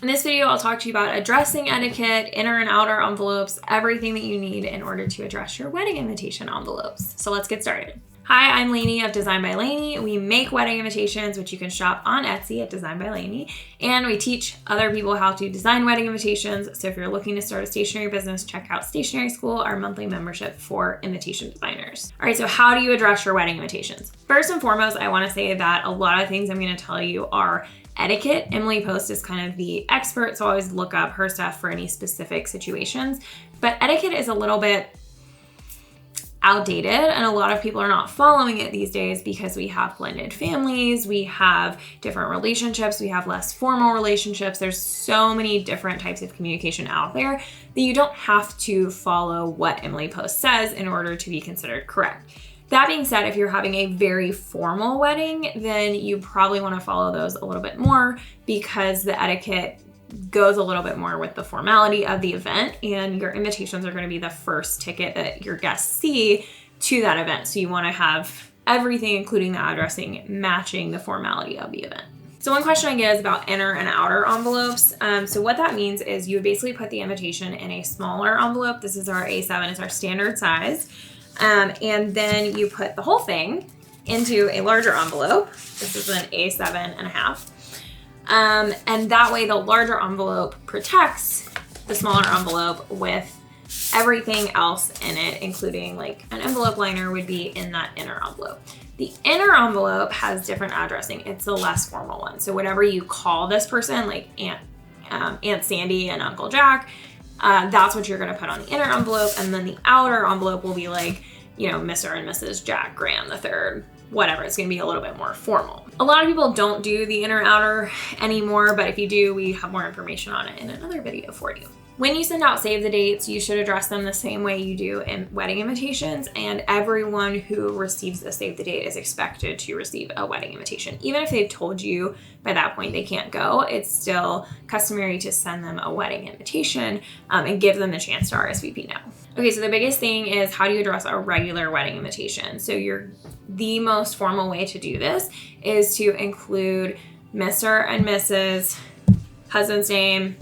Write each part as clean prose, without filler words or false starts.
In this video, I'll talk to you about addressing etiquette, inner and outer envelopes, everything that you need in order to address your wedding invitation envelopes. So let's get started. Hi, I'm Laney of Design by Laney. We make wedding invitations, which you can shop on Etsy at Design by Laney, and we teach other people how to design wedding invitations. So if you're looking to start a stationery business, check out Stationery School, our monthly membership for invitation designers. All right, so how do you address your wedding invitations? First and foremost, I want to say that a lot of things I'm going to tell you are etiquette. Emily Post is kind of the expert, so always look up her stuff for any specific situations. But etiquette is a little bit outdated, and a lot of people are not following it these days because we have blended families, we have different relationships, we have less formal relationships. There's so many different types of communication out there that you don't have to follow what Emily Post says in order to be considered correct. That being said, if you're having a very formal wedding, then you probably want to follow those a little bit more because the etiquette goes a little bit more with the formality of the event, and your invitations are going to be the first ticket that your guests see to that event. So you want to have everything, including the addressing, matching the formality of the event. So one question I get is about inner and outer envelopes. So what that means is you would basically put the invitation in a smaller envelope. This is our A7, it's our standard size. And then you put the whole thing into a larger envelope. This is an A7.5. And that way the larger envelope protects the smaller envelope with everything else in it, including like an envelope liner would be in that inner envelope. The inner envelope has different addressing. It's the less formal one. So whatever you call this person, like Aunt Sandy and Uncle Jack, that's what you're going to put on the inner envelope. And then the outer envelope will be like, you know, Mr. and Mrs. Jack Graham III, whatever. It's going to be a little bit more formal. A lot of people don't do the inner outer anymore, but if you do, we have more information on it in another video for you. When you send out save the dates, you should address them the same way you do in wedding invitations, and everyone who receives a save the date is expected to receive a wedding invitation. Even if they've told you by that point they can't go, it's still customary to send them a wedding invitation and give them the chance to RSVP now. Okay, so the biggest thing is how do you address a regular wedding invitation? So the most formal way to do this is to include Mr. and Mrs., husband's name,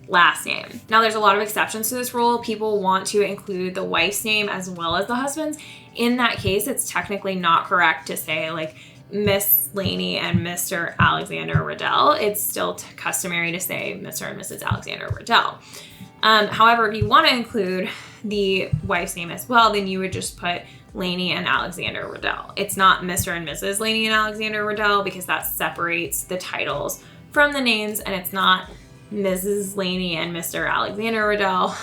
last name. Now there's a lot of exceptions to this rule. People want to include the wife's name as well as the husband's. In that case, it's technically not correct to say like Miss Laney and Mr. Alexander Riddell. It's still customary to say Mr. and Mrs. Alexander Riddell. However, if you want to include the wife's name as well, then you would just put Laney and Alexander Riddell. It's not Mr. and Mrs. Laney and Alexander Riddell because that separates the titles from the names, and it's not Mrs. Laney and Mr. Alexander Riddell,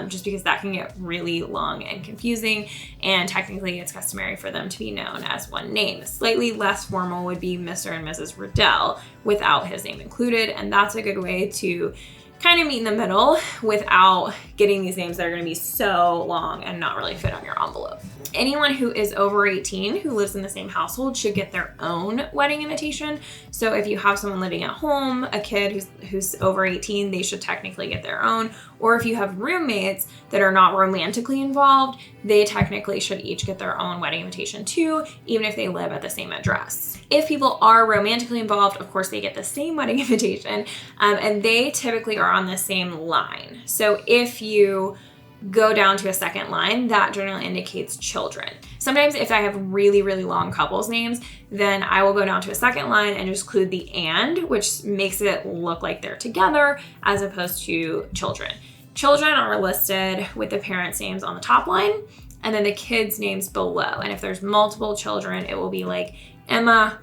just because that can get really long and confusing, and technically it's customary for them to be known as one name. Slightly less formal would be Mr. and Mrs. Riddell without his name included, and that's a good way to kind of meet in the middle without getting these names that are going to be so long and not really fit on your envelope. Anyone who is over 18 who lives in the same household should get their own wedding invitation. So if you have someone living at home, a kid who's over 18, they should technically get their own. Or if you have roommates that are not romantically involved, they technically should each get their own wedding invitation too, even if they live at the same address. If people are romantically involved, of course, they get the same wedding invitation, and they typically are on the same line. So if you go down to a second line, that generally indicates children. Sometimes if I have really, really long couples names, then I will go down to a second line and just include the and, which makes it look like they're together as opposed to children. Children are listed with the parents' names on the top line and then the kids' names below. And if there's multiple children, it will be like Emma,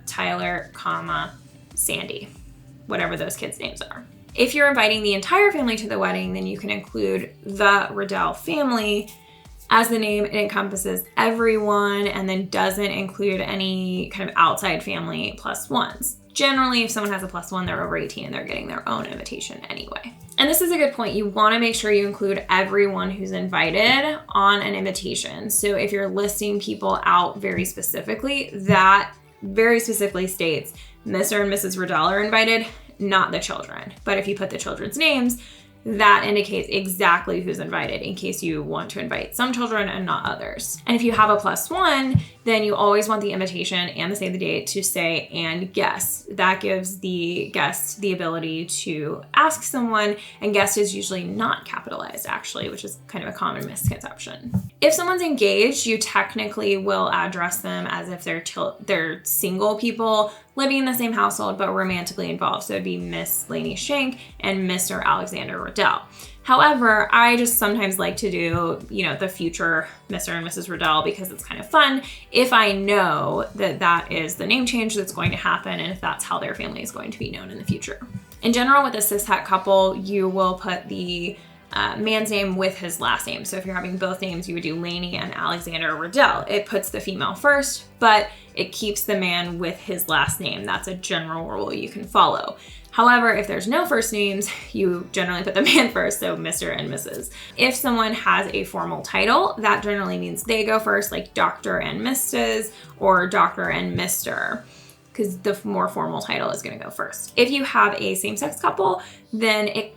Tyler, Sandy, whatever those kids' names are. If you're inviting the entire family to the wedding, then you can include the Riddell family as the name. It encompasses everyone and then doesn't include any kind of outside family plus ones. Generally, if someone has a plus one, they're over 18 and they're getting their own invitation anyway. And this is a good point. You want to make sure you include everyone who's invited on an invitation. So if you're listing people out very specifically, that very specifically states Mr. and Mrs. Riddell are invited, not the children. But if you put the children's names, that indicates exactly who's invited in case you want to invite some children and not others. And if you have a plus one, then you always want the invitation and the save the date to say "and guest." That gives the guest the ability to ask someone, and guest is usually not capitalized actually, which is kind of a common misconception. If someone's engaged, you technically will address them as if they're single people living in the same household but romantically involved. So it'd be Miss Laney Shank and Mr. Alexander Riddell. However, I just sometimes like to do, the future Mr. and Mrs. Riddell because it's kind of fun if I know that that is the name change that's going to happen and if that's how their family is going to be known in the future. In general, with a cishet couple, you will put the man's name with his last name. So if you're having both names, you would do Laney and Alexander Riddell. It puts the female first, but it keeps the man with his last name. That's a general rule you can follow. However, if there's no first names, you generally put the man first, so Mr. and Mrs. If someone has a formal title, that generally means they go first, like Dr. and Mrs. or Dr. and Mr., because the more formal title is going to go first. If you have a same-sex couple, then it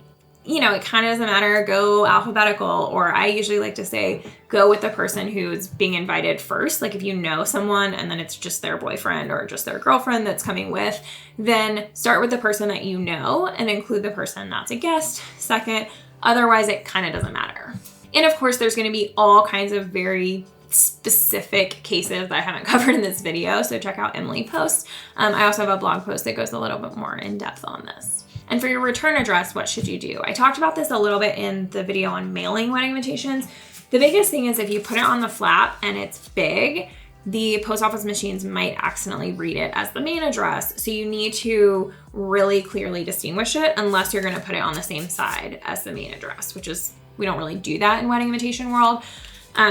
kind of doesn't matter, go alphabetical, or I usually like to say go with the person who's being invited first. Like if you know someone and then it's just their boyfriend or just their girlfriend that's coming with, then start with the person that you know and include the person that's a guest second. Otherwise, it kind of doesn't matter. And of course, there's going to be all kinds of very specific cases that I haven't covered in this video, so check out Emily's post. I also have a blog post that goes a little bit more in depth on this. And for your return address, what should you do? I talked about this a little bit in the video on mailing wedding invitations. The biggest thing is if you put it on the flap and it's big, the post office machines might accidentally read it as the main address. So you need to really clearly distinguish it unless you're going to put it on the same side as the main address, which is, we don't really do that in wedding invitation world.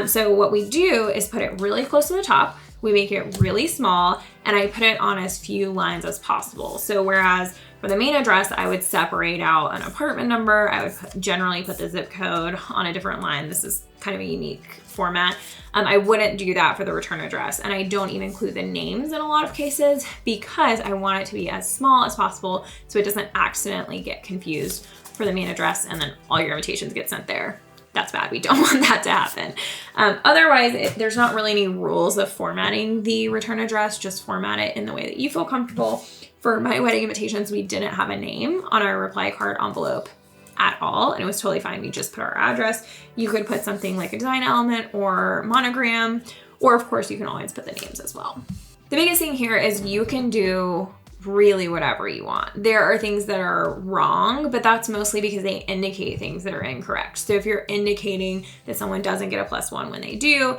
So what we do is put it really close to the top. We make it really small, and I put it on as few lines as possible. So whereas for the main address, I would separate out an apartment number. I would generally put the zip code on a different line. This is kind of a unique format. I wouldn't do that for the return address, and I don't even include the names in a lot of cases because I want it to be as small as possible so it doesn't accidentally get confused for the main address and then all your invitations get sent there. That's bad. We don't want that to happen. Otherwise, there's not really any rules of formatting the return address. Just format it in the way that you feel comfortable. For my wedding invitations, we didn't have a name on our reply card envelope at all, and it was totally fine. We just put our address. You could put something like a design element or monogram, or of course, you can always put the names as well. The biggest thing here is you can do really whatever you want. There are things that are wrong, but that's mostly because they indicate things that are incorrect. So if you're indicating that someone doesn't get a +1 when they do,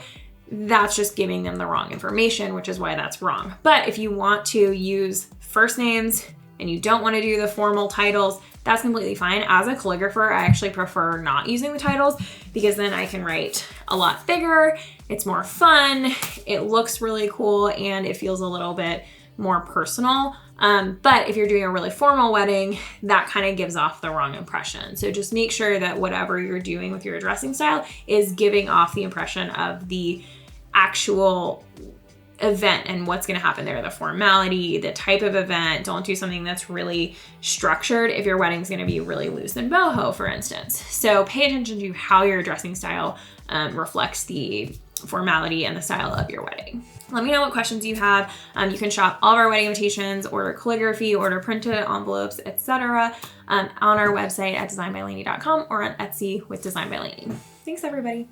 that's just giving them the wrong information, which is why that's wrong. But if you want to use first names and you don't want to do the formal titles, that's completely fine. As a calligrapher, I actually prefer not using the titles because then I can write a lot bigger, it's more fun, it looks really cool, and it feels a little bit more personal. But if you're doing a really formal wedding, that kind of gives off the wrong impression. So just make sure that whatever you're doing with your dressing style is giving off the impression of the actual event and what's going to happen there, the formality, the type of event. Don't do something that's really structured if your wedding's going to be really loose and boho, for instance. So pay attention to how your dressing style reflects the formality and the style of your wedding. Let me know what questions you have. You can shop all of our wedding invitations, order calligraphy, order printed envelopes, etc. On our website at designbylaney.com or on Etsy with Design by Laney. Thanks, everybody.